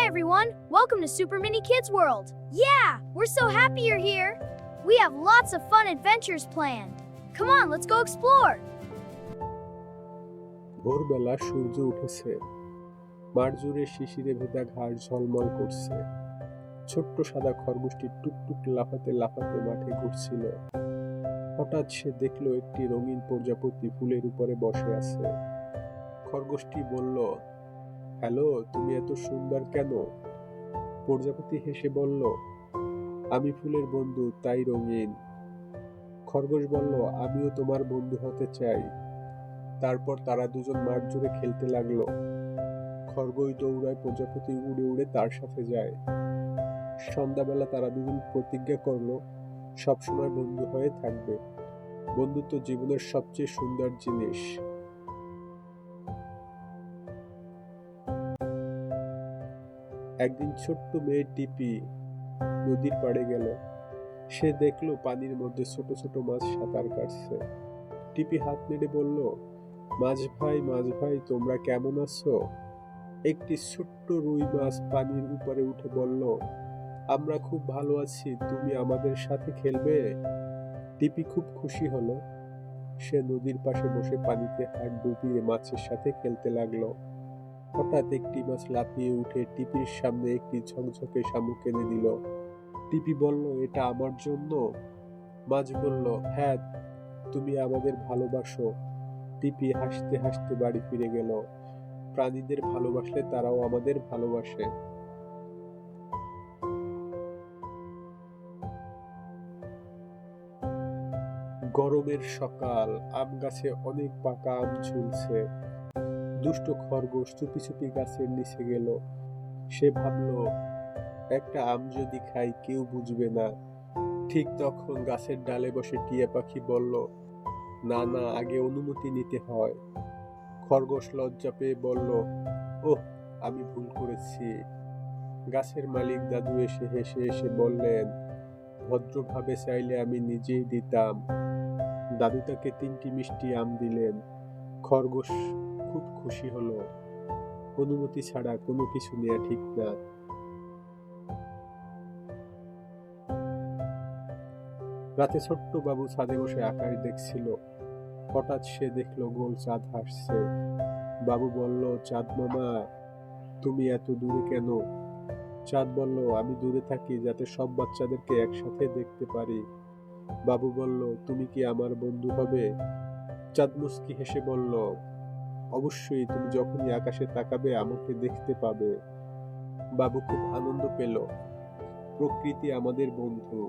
everyone, welcome to Super Mini Kids World. Yeah, we're so happy you're here. We have lots of fun adventures planned. Come on, let's go explore. ভোরবেলা সূর্য উঠেছে, মাঠ জুড়ে শিশিরে ভেজা ঘাস ঝলমল করছে। ছোট্ট সাদা খরগোশটি টুকটুক লাফাতে লাফাতে মাঠে ঘুরছিল। হঠাৎ সে দেখলো একটি রঙিন প্রজাপতি ফুলের উপরে বসে আছে। খরগোশটি বলল, হ্যালো, তুমি এত সুন্দর কেন? প্রজাপতি হেসে বলল, আমি ফুলের বন্ধু, তাই রঙিন। খরগোশ বলল, আমিও তোমার বন্ধু হতে চাই। তারপর তারা দুজন মাঠ জুড়ে খেলতে লাগলো। খরগোশ দৌড়ায়, প্রজাপতি উড়ে উড়ে তার সাথে যায়। সন্ধ্যাবেলা তারা দুজন প্রতিজ্ঞা করলো সবসময় বন্ধু হয়ে থাকবে। বন্ধুত্ব জীবনের সবচেয়ে সুন্দর জিনিস। একদিন ছোট্ট মেয়ে টিপি নদীর পাড়ে গেল। সে দেখলো পানির মধ্যে ছোট ছোট মাছ সাঁতার কাটছে। টিপি হাত নেড়ে বলল, মাছ ভাই, তোমরা কেমন আছো? একটি ছোট্ট রুই মাছ পানির উপরে উঠে বলল, আমরা খুব ভালো আছি, তুমি আমাদের সাথে খেলবে? টিপি খুব খুশি হলো। সে নদীর পাশে বসে পানিতে হাত ডুবিয়ে মাছের সাথে খেলতে লাগলো। হঠাৎ একটি মাছ লাফিয়ে উঠে টিপির সামনে একটি ঝকঝকে শামুক এনে দিল। টিপি বলল, এটা আমার জন্য? মাছ বলল, হ্যাঁ, তুমি আমাদের ভালোবাসো। টিপি হাসতে হাসতে বাড়ি ফিরে গেল। প্রাণীদের ভালোবাসলে তারাও আমাদের ভালোবাসে। গরমের সকাল, আম গাছে অনেক পাকা আম ঝুলছে। দুষ্ট খরগোশ চুপি চুপি গাছের নিচে গেল। সে ভাবলো, একটা আম যদি খাই কেউ বুঝবে না। ঠিক তখন গাছের ডালে বসে টিয়া পাখি বলল, না না, আগে অনুমতি নিতে হয়। খরগোশ লজ্জা পেয়ে বলল, ওহ, আমি ভুল করেছি। গাছের মালিক দাদু এসে হেসে হেসে বললেন, ভদ্রভাবে চাইলে আমি নিজেই দিতাম। দাদু তাকে 3টি মিষ্টি আম দিলেন। খরগোশ খুব খুশি হলো। অনুমতি ছাড়া কোনো কিছু নেওয়া ঠিক না। রাতে ছোট্ট বাবু ছাদে বসে আকাশ দেখছিল। হঠাৎ সে দেখলো গোল চাঁদ হাসছে। বাবু বলল, চাঁদ মামা, তুমি এত দূরে কেন? চাঁদ বলল, আমি দূরে থাকি যাতে সব বাচ্চাদেরকে একসাথে দেখতে পারি। বাবু বলল, তুমি কি আমার বন্ধু হবে? চাঁদ মুচকি হেসে বলল, অবশ্যই, তুমি যখনই আকাশে তাকাবে আমাকে দেখতে পাবে। বাবু খুব আনন্দ পেল। প্রকৃতি আমাদের বন্ধু।